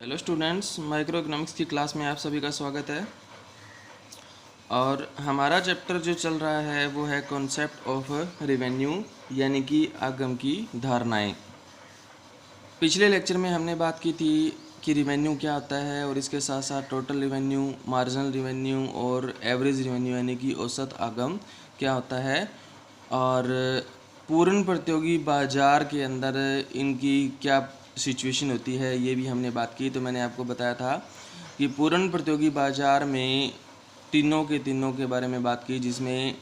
Hello students, micro economics की class में आप सभी का स्वागत है। और हमारा चैप्टर जो चल रहा है वो है कॉन्सेप्ट ऑफ रेवेन्यू, यानी कि आगम की धारणाएं। पिछले लेक्चर में हमने बात की थी कि रेवेन्यू क्या होता है और इसके साथ साथ टोटल रेवेन्यू, मार्जिनल रेवेन्यू और एवरेज रेवेन्यू यानी कि औसत आगम क्या होता है, और पूर्ण प्रतियोगी बाजार के अंदर इनकी क्या सिचुएशन होती है ये भी हमने बात की। तो मैंने आपको बताया था कि पूर्ण प्रतियोगी बाजार में तीनों के बारे में बात की, जिसमें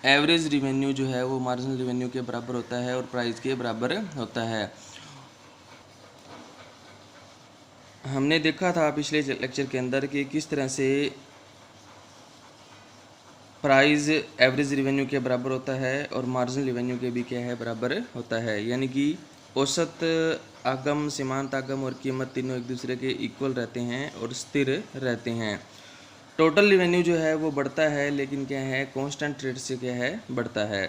एवरेज रेवेन्यू जो है वो मार्जिनल रेवेन्यू के बराबर होता है और प्राइस के बराबर होता है। हमने देखा था पिछले लेक्चर के अंदर कि किस तरह से प्राइस एवरेज रेवेन्यू के बराबर होता है और मार्जिनल रेवेन्यू के भी क्या है, बराबर होता है। यानी कि औसत आगम, सीमांत आगम और कीमत तीनों एक दूसरे के इक्वल रहते हैं और स्थिर रहते हैं। टोटल रेवेन्यू जो है वो बढ़ता है, लेकिन क्या है, कांस्टेंट रेट से क्या है, बढ़ता है।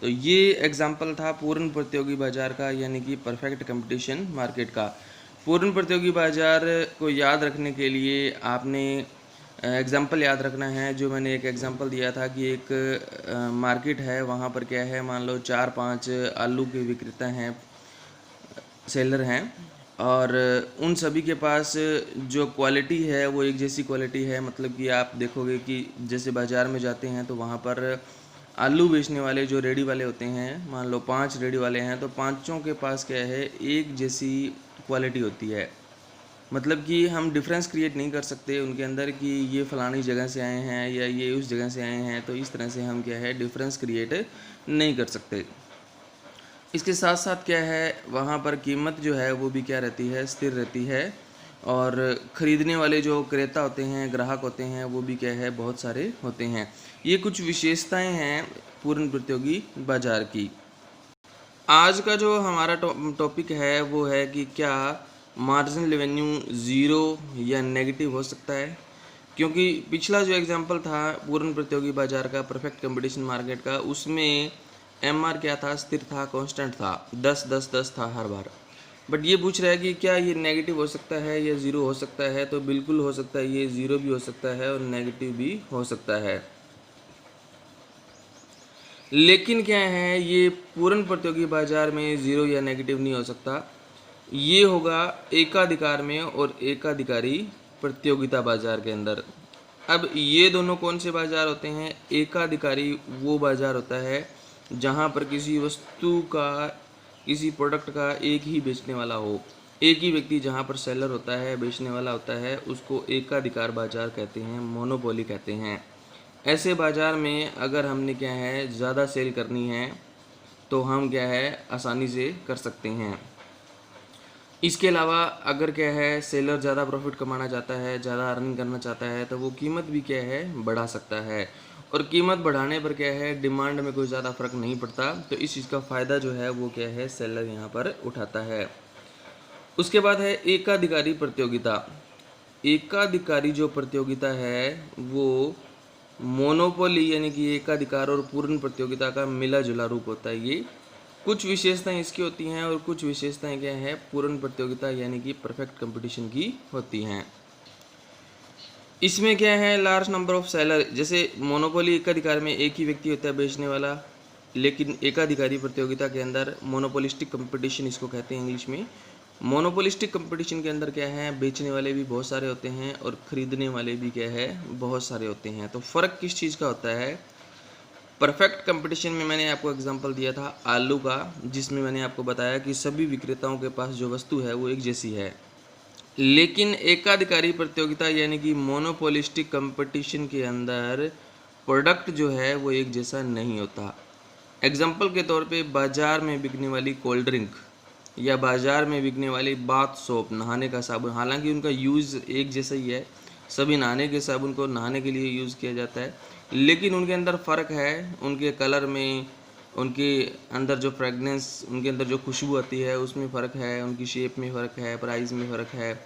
तो ये एग्जाम्पल था पूर्ण प्रतियोगी बाजार का, यानी कि परफेक्ट कंपटीशन मार्केट का। पूर्ण प्रतियोगी बाजार को याद रखने के लिए आपने एग्जाम्पल याद रखना है। जो मैंने एक एग्जाम्पल दिया था कि एक मार्केट है, वहाँ पर क्या है, मान लो 4-5 आलू के विक्रेता हैं, सेलर हैं, और उन सभी के पास जो क्वालिटी है वो एक जैसी क्वालिटी है। मतलब कि आप देखोगे कि जैसे बाज़ार में जाते हैं तो वहाँ पर आलू बेचने वाले जो रेडी वाले होते हैं, मान लो 5 रेडी वाले हैं, तो पाँचों के पास क्या है, एक जैसी क्वालिटी होती है। मतलब कि हम डिफरेंस क्रिएट नहीं कर सकते उनके अंदर कि ये फ़लानी जगह से आए हैं या ये उस जगह से आए हैं। तो इस तरह से हम क्या है, डिफरेंस क्रिएट नहीं कर सकते। इसके साथ साथ क्या है, वहाँ पर कीमत जो है वो भी क्या रहती है, स्थिर रहती है। और ख़रीदने वाले जो क्रेता होते हैं, ग्राहक होते हैं, वो भी क्या है, बहुत सारे होते हैं। ये कुछ विशेषताएं हैं पूर्ण प्रतियोगी बाजार की। आज का जो हमारा टॉपिक है वो है कि क्या मार्जिनल रेवेन्यू ज़ीरो या नेगेटिव हो सकता है। क्योंकि पिछला जो एग्जांपल था पूर्ण प्रतियोगी बाजार का, परफेक्ट कंपटीशन मार्केट का, उसमें एमआर क्या था, स्थिर था, कांस्टेंट था, 10-10-10 था हर बार। बट ये पूछ रहा है कि क्या ये नेगेटिव हो सकता है या ज़ीरो हो सकता है। तो बिल्कुल हो सकता है, ये ज़ीरो भी हो सकता है और नेगेटिव भी हो सकता है। लेकिन क्या है, ये पूर्ण प्रतियोगी बाजार में ज़ीरो या नेगेटिव नहीं हो सकता। ये होगा एकाधिकार में और एकाधिकारी प्रतियोगिता बाजार के अंदर। अब ये दोनों कौन से बाजार होते हैं? एकाधिकारी वो बाजार होता है जहाँ पर किसी वस्तु का, किसी प्रोडक्ट का एक ही बेचने वाला हो, एक ही व्यक्ति जहाँ पर सेलर होता है, बेचने वाला होता है, उसको एकाधिकार बाजार कहते हैं, मोनोपोली कहते हैं। ऐसे बाज़ार में अगर हमने क्या है, ज़्यादा सेल करनी है तो हम क्या है, आसानी से कर सकते हैं। इसके अलावा अगर क्या है, सेलर ज़्यादा प्रॉफिट कमाना चाहता है, ज़्यादा अर्निंग करना चाहता है, तो वो कीमत भी क्या है, बढ़ा सकता है। और कीमत बढ़ाने पर क्या है, डिमांड में कोई ज़्यादा फ़र्क नहीं पड़ता। तो इस चीज़ का फ़ायदा जो है वो क्या है, सेलर यहाँ पर उठाता है। उसके बाद है एकाधिकारी प्रतियोगिता। एकाधिकारी जो प्रतियोगिता है वो मोनोपोली यानी कि एकाधिकार और पूर्ण प्रतियोगिता का मिला जुला रूप होता है। ये कुछ विशेषताएं इसकी होती हैं और कुछ विशेषताएं क्या है, पूर्ण प्रतियोगिता यानी कि परफेक्ट कंपटीशन की होती हैं। इसमें क्या है, लार्ज नंबर ऑफ सेलर। जैसे मोनोपोली एकाधिकार में एक ही व्यक्ति होता है बेचने वाला, लेकिन एकाधिकारी प्रतियोगिता के अंदर मोनोपोलिस्टिक कंपटीशन इसको कहते हैं इंग्लिश में। मोनोपोलिस्टिक कंपटीशन के अंदर क्या है, बेचने वाले भी बहुत सारे होते हैं और ख़रीदने वाले भी क्या है, बहुत सारे होते हैं। तो फ़र्क किस चीज़ का होता है? परफेक्ट कंपटीशन में मैंने आपको एग्जांपल दिया था आलू का, जिसमें मैंने आपको बताया कि सभी विक्रेताओं के पास जो वस्तु है वो एक जैसी है। लेकिन एकाधिकारी प्रतियोगिता यानी कि मोनोपोलिस्टिक कंपटीशन के अंदर प्रोडक्ट जो है वो एक जैसा नहीं होता। एग्जांपल के तौर पे बाज़ार में बिकने वाली कोल्ड ड्रिंक या बाज़ार में बिकने वाली बाथ सोप, नहाने का साबुन, हालांकि उनका यूज़ एक जैसा ही है, सभी नहाने के साबुन को नहाने के लिए यूज़ किया जाता है, लेकिन उनके अंदर फ़र्क है। उनके कलर में, उनके अंदर जो फ्रेगनेंस, उनके अंदर जो खुशबू आती है उसमें फ़र्क है, उनकी शेप में फ़र्क है, प्राइस में फ़र्क है,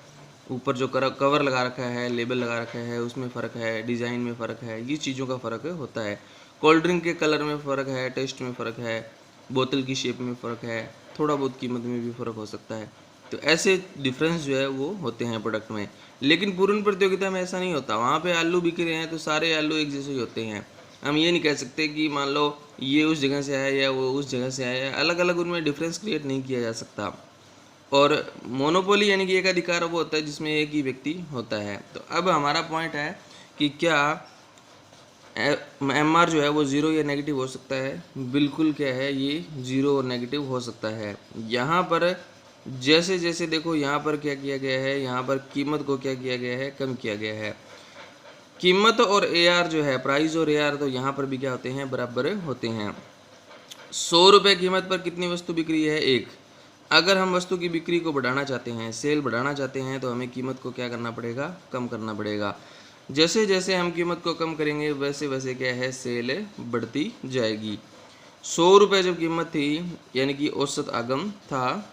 ऊपर जो कवर लगा रखा है, लेबल लगा रखा है, उसमें फ़र्क है, डिज़ाइन में फ़र्क है। ये चीज़ों का फ़र्क होता है। कोल्ड ड्रिंक के कलर में फ़र्क है, टेस्ट में फ़र्क है, बोतल की शेप में फ़र्क है, थोड़ा बहुत कीमत में भी फ़र्क हो सकता है। तो ऐसे डिफरेंस जो है वो होते हैं प्रोडक्ट में। लेकिन पूर्ण प्रतियोगिता में ऐसा नहीं होता, वहाँ पे आलू बिक रहे हैं तो सारे आलू एक जैसे ही होते हैं। हम ये नहीं कह सकते कि मान लो ये उस जगह से आया या वो उस जगह से आया, अलग अलग उनमें डिफरेंस क्रिएट नहीं किया जा सकता। और मोनोपोली यानी कि एक अधिकार वो होता है जिसमें एक ही व्यक्ति होता है। तो अब हमारा पॉइंट है कि क्या एम आर जो है वो ज़ीरो या नेगेटिव हो सकता है? बिल्कुल क्या है, ये ज़ीरो और नेगेटिव हो सकता है। यहाँ पर जैसे जैसे देखो यहाँ पर क्या किया गया है, यहाँ पर कीमत को क्या किया गया है, कम किया गया है। कीमत और ए आर जो है, प्राइस और ए आर, तो यहाँ पर भी क्या होते हैं, बराबर होते हैं। 100 रुपये कीमत पर कितनी वस्तु बिक रही है? एक। अगर हम वस्तु की बिक्री को बढ़ाना चाहते हैं, सेल बढ़ाना चाहते हैं, तो हमें कीमत को क्या करना पड़ेगा, कम करना पड़ेगा। जैसे जैसे हम कीमत को कम करेंगे वैसे वैसे क्या है, सेल बढ़ती जाएगी। 100 रुपये जब कीमत थी यानी कि औसत आगम था।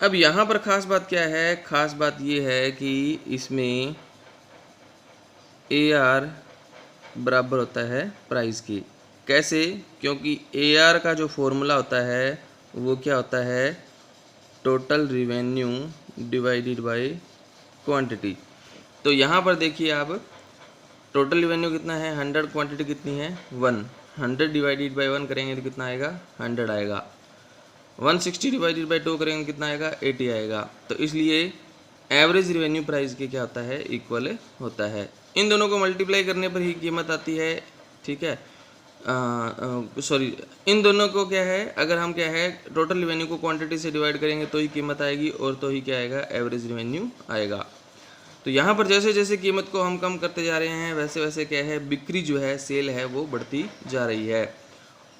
अब यहाँ पर खास बात क्या है, खास बात ये है कि इसमें ए आर बराबर होता है प्राइस की। कैसे? क्योंकि ए आर का जो फॉर्मूला होता है वो क्या होता है, total revenue divided by quantity. तो यहाँ पर देखिए आप, टोटल रिवेन्यू कितना है 100, क्वांटिटी कितनी है 1। 100 डिवाइडेड बाय 1 करेंगे तो कितना आएगा, 100 आएगा। 160 डिवाइडेड बाय 2 करेंगे कितना आएगा, 80 आएगा। तो इसलिए एवरेज रिवेन्यू प्राइस के क्या होता है, इक्वल होता है। इन दोनों को मल्टीप्लाई करने पर ही कीमत आती है, ठीक है। सॉरी, इन दोनों को क्या है, अगर हम क्या है टोटल रिवेन्यू को क्वांटिटी से डिवाइड करेंगे तो ही कीमत आएगी, और तो ही क्या आएगा, एवरेज रिवेन्यू आएगा। तो यहाँ पर जैसे जैसे कीमत को हम कम करते जा रहे हैं वैसे वैसे क्या है, बिक्री जो है, सेल है, वो बढ़ती जा रही है।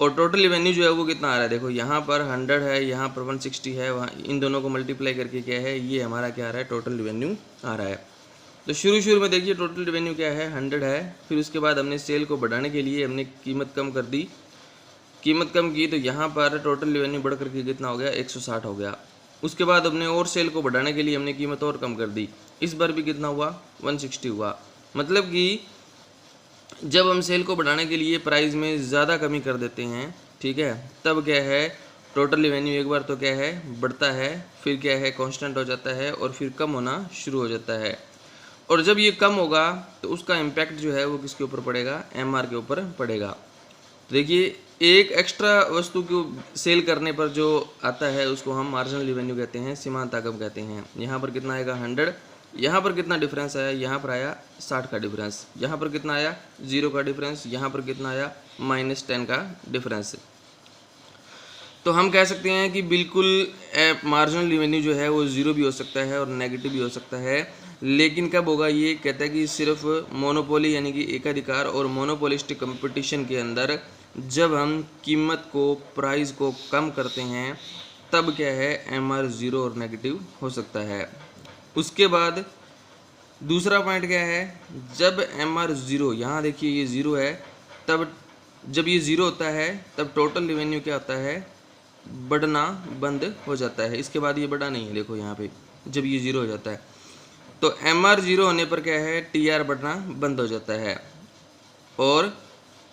और टोटल रिवेन्यू जो है वो कितना आ रहा है, देखो यहाँ पर 100 है, यहाँ पर 160 है, वहाँ इन दोनों को मल्टीप्लाई करके क्या है, ये हमारा क्या आ रहा है, टोटल रिवेन्यू आ रहा है। तो शुरू में देखिए टोटल रिवेन्यू क्या है, 100 है। फिर उसके बाद हमने सेल को बढ़ाने के लिए हमने कीमत कम कर दी, कीमत कम की, तो यहाँ पर टोटल रिवेन्यू बढ़ करके कितना हो गया, 160 हो गया। उसके बाद हमने और सेल को बढ़ाने के लिए हमने कीमत और कम कर दी, इस बार भी कितना हुआ, 160 हुआ। मतलब कि जब हम सेल को बढ़ाने के लिए प्राइस में ज़्यादा कमी कर देते हैं, ठीक है, तब क्या है, टोटल रिवेन्यू एक बार तो क्या है, बढ़ता है, फिर क्या है, कांस्टेंट हो जाता है, और फिर कम होना शुरू हो जाता है। और जब ये कम होगा तो उसका इम्पैक्ट जो है वो किसके ऊपर पड़ेगा, एमआर के ऊपर पड़ेगा। तो देखिए एक एक्स्ट्रा वस्तु को सेल करने पर जो आता है उसको हम मार्जिनल रिवेन्यू कहते हैं, सीमांत आगम कहते हैं। यहाँ पर कितना आएगा, 100। यहाँ पर कितना डिफरेंस आया, यहाँ पर आया 60 का डिफरेंस। यहाँ पर कितना आया, 0 का डिफरेंस। यहाँ पर कितना आया, -10 का डिफरेंस। तो हम कह सकते हैं कि बिल्कुल मार्जिनल रिवेन्यू जो है वो 0 भी हो सकता है और नेगेटिव भी हो सकता है। लेकिन कब होगा, ये कहता है कि सिर्फ मोनोपोली यानी कि एकाधिकार और मोनोपोलिस्टिक कंपटीशन के अंदर जब हम कीमत को, प्राइस को कम करते हैं तब क्या है, एमआर 0 और नेगेटिव हो सकता है। उसके बाद दूसरा पॉइंट क्या है, जब एमआर 0, यहाँ देखिए ये 0 है, तब जब ये 0 होता है तब टोटल रिवेन्यू क्या होता है, बढ़ना बंद हो जाता है। इसके बाद ये बढ़ा नहीं है, देखो यहाँ पे जब ये 0 हो जाता है तो एमआर 0 होने पर क्या है, टीआर बढ़ना बंद हो जाता है। और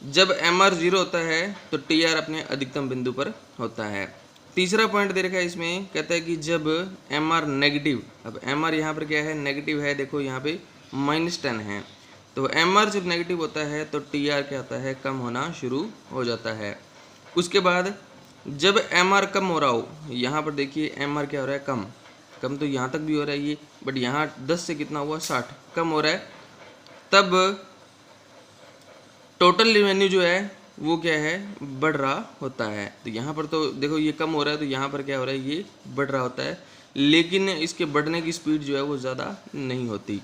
जब एमआर 0 होता है तो टीआर अपने अधिकतम बिंदु पर होता है। तीसरा पॉइंट दे रखा है इसमें, कहता है कि जब एमआर नेगेटिव, अब एमआर यहाँ पर क्या है, नेगेटिव है, देखो यहाँ पे -10 है, तो एमआर जब नेगेटिव होता है तो टीआर क्या होता है, कम होना शुरू हो जाता है। उसके बाद जब एमआर कम हो रहा हो, यहाँ पर देखिए एमआर क्या हो रहा है, कम तो यहाँ तक भी हो रहा है ये, बट यहाँ 10 से कितना हुआ, 60 कम हो रहा है, तब टोटल रिवेन्यू जो है वो क्या है, बढ़ रहा होता है। तो यहाँ पर तो देखो ये कम हो रहा है, तो यहाँ पर क्या हो रहा है, ये बढ़ रहा होता है, लेकिन इसके बढ़ने की स्पीड जो है वो ज़्यादा नहीं होती।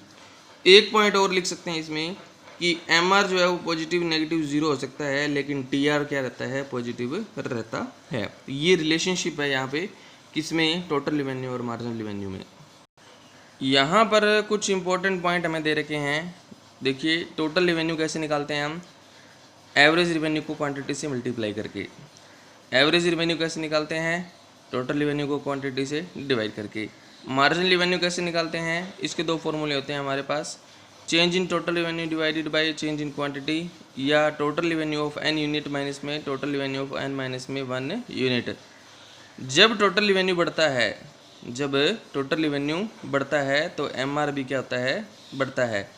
एक पॉइंट और लिख सकते हैं इसमें कि एमआर जो है वो पॉजिटिव नेगेटिव 0 हो सकता है, लेकिन टीआर क्या रहता है, पॉजिटिव रहता है। तो ये रिलेशनशिप है यहाँ पे, किसमें, टोटल रिवेन्यू और मार्जिनल रिवेन्यू में। यहाँ पर कुछ इंपॉर्टेंट पॉइंट हमें दे रखे हैं। देखिए टोटल रिवेन्यू कैसे निकालते हैं हम, एवरेज रिवेन्यू को क्वांटिटी से मल्टीप्लाई करके। एवरेज रिवेन्यू कैसे निकालते हैं, टोटल रिवेन्यू को क्वांटिटी से डिवाइड करके। मार्जिनल रिवेन्यू कैसे निकालते हैं, इसके दो फॉर्मूले होते हैं हमारे पास, change in total revenue divided by change in quantity, या total revenue of n unit minus में total revenue of n minus में 1 यूनिट। जब टोटल रिवेन्यू बढ़ता है जब टोटल रेवेन्यू बढ़ता है तो एमआर भी क्या होता है, बढ़ता है।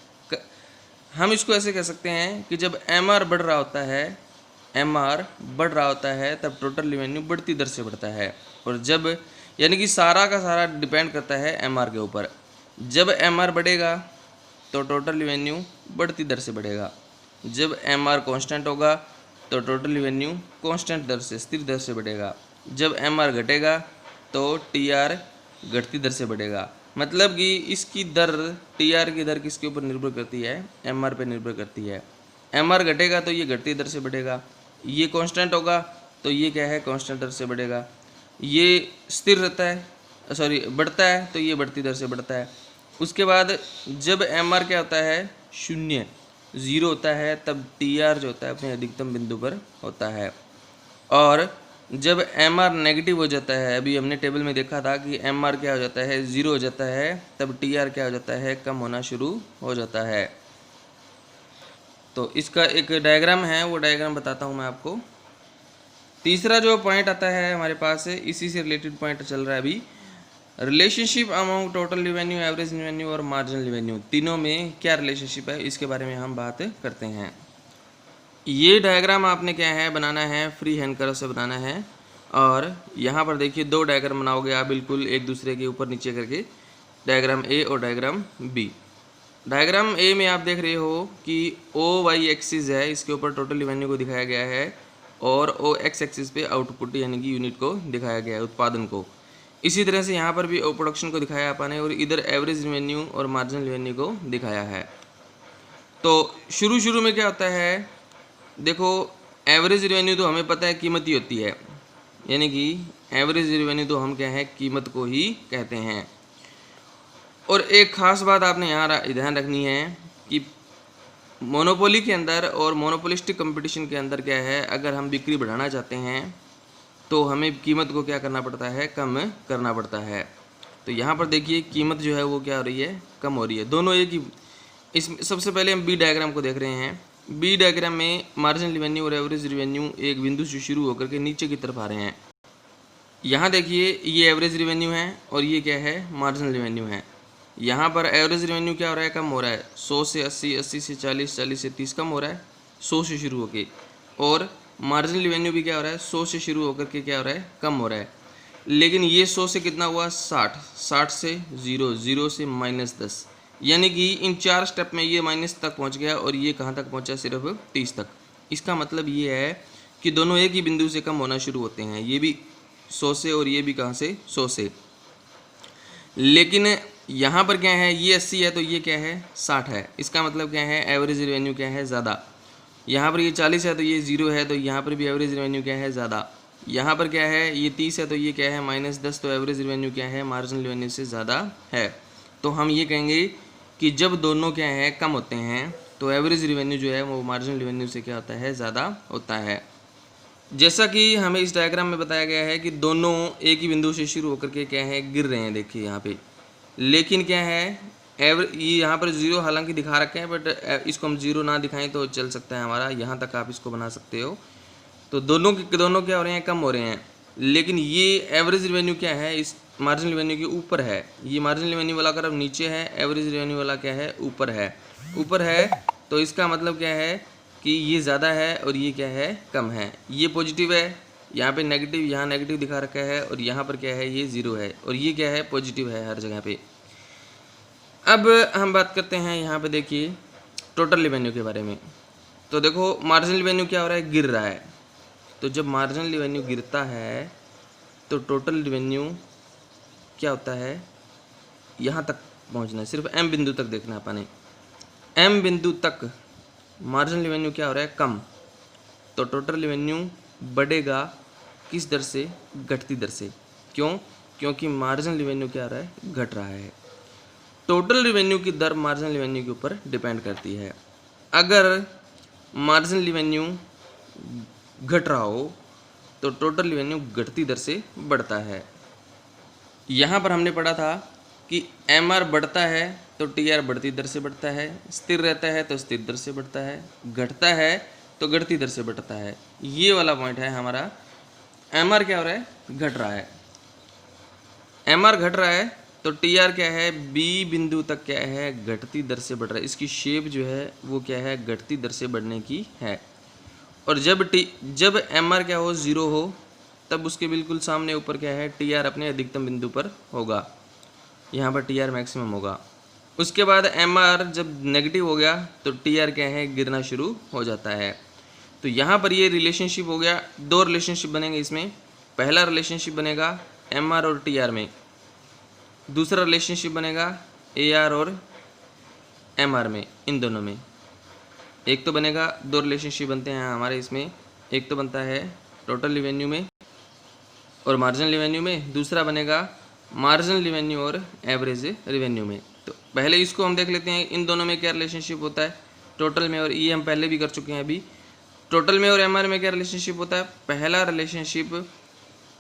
हम इसको ऐसे कह सकते हैं कि जब एमआर बढ़ रहा होता है, एमआर बढ़ रहा होता है तब टोटल रेवेन्यू बढ़ती दर से बढ़ता है। और जब, यानी कि सारा का सारा डिपेंड करता है एमआर के ऊपर। जब एमआर बढ़ेगा तो टोटल रेवेन्यू बढ़ती दर से बढ़ेगा। जब एमआर कांस्टेंट होगा तो टोटल रेवेन्यू कांस्टेंट दर से, स्थिर दर से बढ़ेगा। जब एमआर घटेगा तो टीआर घटती दर से बढ़ेगा। मतलब कि इसकी दर, टीआर की दर किसके ऊपर निर्भर करती है, एमआर पे निर्भर करती है। एमआर घटेगा तो ये घटती दर से बढ़ेगा, ये कांस्टेंट होगा तो ये क्या है, कांस्टेंट दर से बढ़ेगा। ये स्थिर रहता है, सॉरी बढ़ता है तो ये बढ़ती दर से बढ़ता है। उसके बाद जब एमआर क्या होता है, शून्य, ज़ीरो होता है, तब टीआर जो होता है अपने अधिकतम बिंदु पर होता है। और जब एमआर नेगेटिव हो जाता है, अभी हमने टेबल में देखा था कि एमआर क्या हो जाता है, ज़ीरो हो जाता है, तब टीआर क्या हो जाता है, कम होना शुरू हो जाता है। तो इसका एक डायग्राम है, वो डायग्राम बताता हूँ मैं आपको। तीसरा जो पॉइंट आता है हमारे पास है, इसी से रिलेटेड पॉइंट चल रहा है अभी, relationship among total revenue, average revenue और मार्जिनल रेवेन्यू, तीनों में क्या रिलेशनशिप है, इसके बारे में हम बात करते हैं। ये डायग्राम आपने क्या है बनाना है, फ्री हैंड कर्व से बनाना है। और यहाँ पर देखिए दो डायग्राम बनाओगे आप बिल्कुल एक दूसरे के ऊपर नीचे करके, डायग्राम ए और डायग्राम बी। डायग्राम ए में आप देख रहे हो कि ओ वाई एक्सिस है, इसके ऊपर टोटल रेवेन्यू को दिखाया गया है, और ओ एक्स एक्सिस पे आउटपुट यानी कि यूनिट को दिखाया गया है, उत्पादन को। इसी तरह से यहाँ पर भी ओ प्रोडक्शन को दिखाया अपन ने, और इधर एवरेज रेवेन्यू और मार्जिनल रेवेन्यू को दिखाया है। तो शुरू में क्या होता है, देखो एवरेज रेवेन्यू तो हमें पता है कीमत ही होती है, यानी कि एवरेज रेवेन्यू तो हम क्या है, कीमत को ही कहते हैं। और एक खास बात आपने यहाँ ध्यान रखनी है कि मोनोपोली के अंदर और मोनोपोलिस्टिक कंपटीशन के अंदर क्या है, अगर हम बिक्री बढ़ाना चाहते हैं तो हमें कीमत को क्या करना पड़ता है, कम करना पड़ता है। तो यहाँ पर देखिए कीमत जो है वो क्या हो रही है, कम हो रही है। दोनों एक ही, इस सबसे पहले हम बी डायग्राम को देख रहे हैं। बी डायग्राम में मार्जिनल रेवेन्यू और एवरेज रेवेन्यू एक बिंदु से शुरू होकर के नीचे की तरफ आ रहे हैं। यहाँ देखिए ये एवरेज रेवेन्यू है और ये क्या है, मार्जिनल रेवेन्यू है। यहाँ पर एवरेज रेवेन्यू क्या हो रहा है, कम हो रहा है, 100 से 80, 80 से 40, 40 से 30 कम हो रहा है, 100 से शुरू होके। और मार्जिनल रेवेन्यू भी क्या हो रहा है, 100 से शुरू होकर के क्या हो रहा है, कम हो रहा है। लेकिन ये 100 से कितना हुआ, 60, 60 से 0, 0 से -10, यानी कि इन 4 स्टेप में ये माइनस तक पहुँच गया और ये कहाँ तक पहुँचा, सिर्फ 30 तक। इसका मतलब ये है कि दोनों एक ही बिंदु से कम होना शुरू होते हैं, ये भी 100 से और ये भी कहाँ से, 100 से। लेकिन यहाँ पर क्या है, ये 80 है तो ये क्या है, 60 है। इसका मतलब क्या है, एवरेज रेवेन्यू क्या है, ज़्यादा। यहाँ पर ये 40 है तो ये 0 है, तो यहाँ पर भी एवरेज रेवेन्यू क्या है, ज़्यादा। यहाँ पर क्या है, ये 30 है तो ये क्या है, -10, तो एवरेज रेवेन्यू क्या है, मार्जिनल रेवेन्यू से ज़्यादा है। तो हम ये कहेंगे कि जब दोनों क्या है, कम होते हैं, तो एवरेज रेवेन्यू जो है वो मार्जिनल रेवेन्यू से क्या होता है, ज़्यादा होता है। जैसा कि हमें इस डायग्राम में बताया गया है कि दोनों एक ही बिंदु से शुरू होकर के क्या है, गिर रहे हैं, देखिए यहाँ पे। लेकिन क्या है, ये यहाँ पर 0 हालांकि दिखा रखे हैं, बट इसको हम 0 ना दिखाएं तो चल सकता है हमारा, यहाँ तक आप इसको बना सकते हो। तो दोनों क्या हो रहे हैं, कम हो रहे हैं। लेकिन ये एवरेज रेवेन्यू क्या है, इस मार्जिनल रेवेन्यू के ऊपर है। ये मार्जिनल रेवेन्यू वाला कर्व नीचे है, एवरेज रेवेन्यू वाला क्या है, ऊपर है। ऊपर है तो इसका मतलब क्या है कि ये ज़्यादा है और ये क्या है, कम है। ये पॉजिटिव है, यहाँ पे नेगेटिव, यहाँ नेगेटिव दिखा रखा है, और यहाँ पर क्या है, ये 0 है, और ये क्या है, पॉजिटिव है हर जगह पे। अब हम बात करते हैं यहाँ पे, देखिए टोटल रेवेन्यू के बारे में। तो देखो मार्जिनल रेवेन्यू क्या हो रहा है, गिर रहा है। तो जब मार्जिनल रेवेन्यू गिरता है तो टोटल रेवेन्यू क्या होता है, यहाँ तक पहुँचना है, सिर्फ एम बिंदु तक देखना है अपने। एम बिंदु तक मार्जिनल रेवेन्यू क्या हो रहा है, कम। तो टोटल रेवेन्यू बढ़ेगा किस दर से, घटती दर से। क्यों, क्योंकि मार्जिनल रेवेन्यू क्या हो रहा है, घट रहा है। टोटल रेवेन्यू की दर मार्जिनल रेवेन्यू के ऊपर डिपेंड करती है। अगर मार्जिनल रेवेन्यू घट रहा हो तो टोटल रेवेन्यू घटती दर से बढ़ता है। यहाँ पर हमने पढ़ा था कि एमआर बढ़ता है तो टीआर बढ़ती दर से बढ़ता है, स्थिर रहता है तो स्थिर दर से बढ़ता है, घटता है तो घटती दर से बढ़ता है। ये वाला पॉइंट है हमारा। एमआर क्या हो रहा है, घट रहा है। एम आर घट रहा है तो टी आर क्या है, बी बिंदु तक क्या है, घटती दर से बढ़ रहा है। इसकी शेप जो है वो क्या है, घटती दर से बढ़ने की है। और जब एम आर क्या हो, 0 हो, तब उसके बिल्कुल सामने ऊपर क्या है, टी आर अपने अधिकतम बिंदु पर होगा, यहाँ पर टी आर मैक्सिमम होगा। उसके बाद एम आर जब नेगेटिव हो गया तो टी आर क्या है, गिरना शुरू हो जाता है। तो यहाँ पर ये रिलेशनशिप हो गया, दो रिलेशनशिप बनेंगे इसमें। पहला रिलेशनशिप बनेगा एम आर और टी आर में, दूसरा रिलेशनशिप बनेगा ए आर और एम आर में, इन दोनों में। एक तो बनेगा, दो रिलेशनशिप बनते हैं हमारे इसमें, एक तो बनता है टोटल रिवेन्यू में और मार्जिनल रिवेन्यू में, दूसरा बनेगा मार्जिनल रिवेन्यू और एवरेज रिवेन्यू में। तो पहले इसको हम देख लेते हैं, इन दोनों में क्या रिलेशनशिप होता है टोटल में, और ये हम पहले भी कर चुके हैं अभी। टोटल में और एम आर में क्या रिलेशनशिप होता है, पहला रिलेशनशिप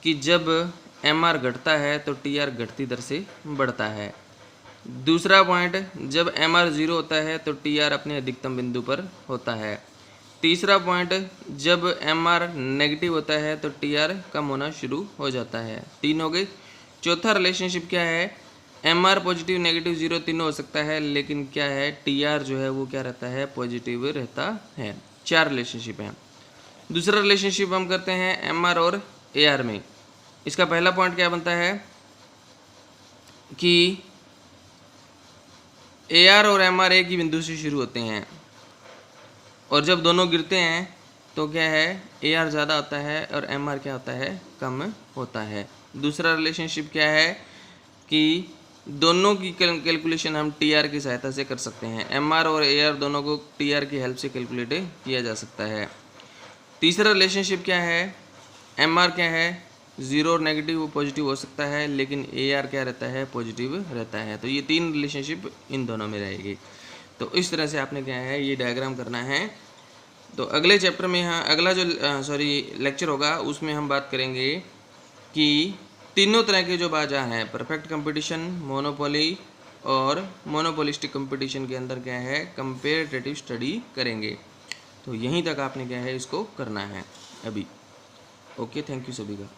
कि जब एम आर घटता है तो टी आर घटती दर से बढ़ता है। दूसरा पॉइंट, जब एम आर 0 होता है तो टी आर अपने अधिकतम बिंदु पर होता है। तीसरा पॉइंट, जब एम आर नेगेटिव होता है तो टी आर कम होना शुरू हो जाता है। 3 हो गई। चौथा रिलेशनशिप क्या है, एम आर पॉजिटिव नेगेटिव 0 तीनों हो सकता है, लेकिन क्या है, टी आर जो है वो क्या रहता है, पॉजिटिव रहता है। 4 रिलेशनशिप हैं। दूसरा रिलेशनशिप हम करते हैं एम आर और ए आर में। इसका पहला पॉइंट क्या बनता है कि ए आर और एम आर एक ही बिंदु से शुरू होते हैं, और जब दोनों गिरते हैं तो क्या है, ए आर ज़्यादा होता है और एम आर क्या होता है, कम होता है। दूसरा रिलेशनशिप क्या है कि दोनों की कैलकुलेशन हम टी आर की सहायता से कर सकते हैं। एम आर और ए आर दोनों को टी आर की हेल्प से कैलकुलेट किया जा सकता है। तीसरा रिलेशनशिप क्या है, एम आर क्या है, 0 और नेगेटिव पॉजिटिव हो सकता है, लेकिन ए आर क्या रहता है, पॉजिटिव रहता है। तो ये 3 रिलेशनशिप इन दोनों में रहेगी। तो इस तरह से आपने क्या है, ये डायग्राम करना है। तो अगले चैप्टर में यहाँ अगला जो लेक्चर होगा उसमें हम बात करेंगे कि तीनों तरह के जो बाजार हैं, परफेक्ट कंपटीशन, मोनोपोली और मोनोपोलिस्टिक कंपटीशन के अंदर क्या है, कंपेरेटिव स्टडी करेंगे। तो यहीं तक आपने क्या है, इसको करना है अभी। ओके, थैंक यू सभी का।